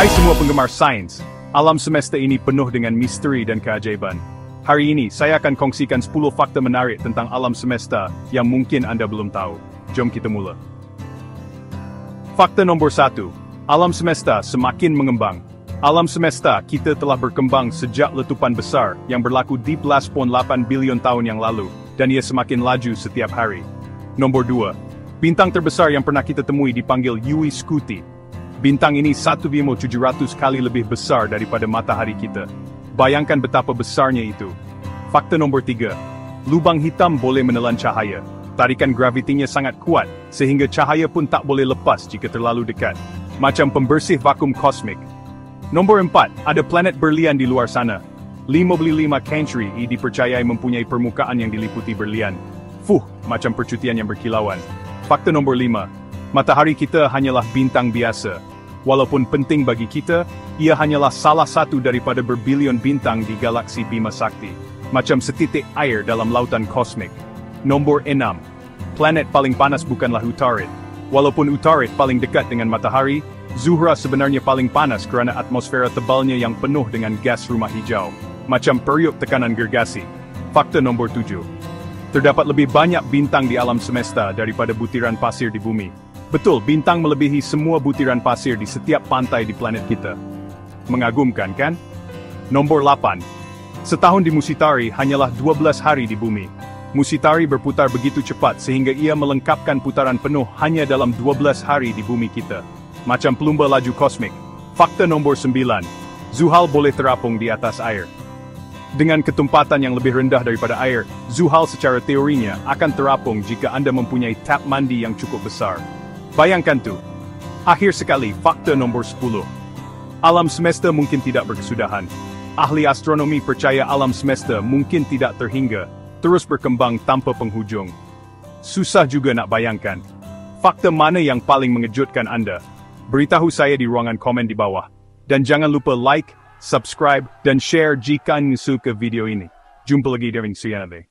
Hai semua penggemar sains, alam semesta ini penuh dengan misteri dan keajaiban. Hari ini, saya akan kongsikan 10 fakta menarik tentang alam semesta yang mungkin Anda belum tahu. Jom kita mula. Fakta nomor 1. Alam semesta semakin mengembang. Alam semesta kita telah berkembang sejak letupan besar yang berlaku di 11.8 bilion tahun yang lalu, dan ia semakin laju setiap hari. Nomor 2. Bintang terbesar yang pernah kita temui dipanggil Uy Scuti. Bintang ini 1,700 kali lebih besar daripada matahari kita. Bayangkan betapa besarnya itu. Fakta nomor 3. Lubang hitam boleh menelan cahaya. Tarikan gravitinya sangat kuat, sehingga cahaya pun tak boleh lepas jika terlalu dekat. Macam pembersih vakum kosmik. Nomor 4. Ada planet berlian di luar sana. 55 Cancri dipercayai mempunyai permukaan yang diliputi berlian. Macam percutian yang berkilauan. Fakta nomor 5. Matahari kita hanyalah bintang biasa. Walaupun penting bagi kita, ia hanyalah salah satu daripada berbilion bintang di galaksi Bima Sakti. Macam setitik air dalam lautan kosmik. Nomor 6. Planet paling panas bukanlah Utarid. Walaupun Utarid paling dekat dengan matahari, Zuhra sebenarnya paling panas kerana atmosfera tebalnya yang penuh dengan gas rumah hijau. Macam periuk tekanan gergasi. Fakta nomor 7. Terdapat lebih banyak bintang di alam semesta daripada butiran pasir di bumi. Betul, bintang melebihi semua butiran pasir di setiap pantai di planet kita. Mengagumkan, kan? Nomor 8. Setahun di Musitari hanyalah 12 hari di bumi. Musitari berputar begitu cepat sehingga ia melengkapkan putaran penuh hanya dalam 12 hari di bumi kita. Macam pelumba laju kosmik. Fakta nomor 9. Zuhal boleh terapung di atas air. Dengan ketumpatan yang lebih rendah daripada air, Zuhal secara teorinya akan terapung jika Anda mempunyai tap mandi yang cukup besar. Bayangkan tu. Akhir sekali, fakta nomor 10. Alam semesta mungkin tidak berkesudahan. Ahli astronomi percaya alam semesta mungkin tidak terhingga, terus berkembang tanpa penghujung. Susah juga nak bayangkan. Fakta mana yang paling mengejutkan Anda? Beritahu saya di ruangan komen di bawah. Dan jangan lupa like, subscribe, dan share jika Anda suka video ini. Jumpa lagi dari saya nanti.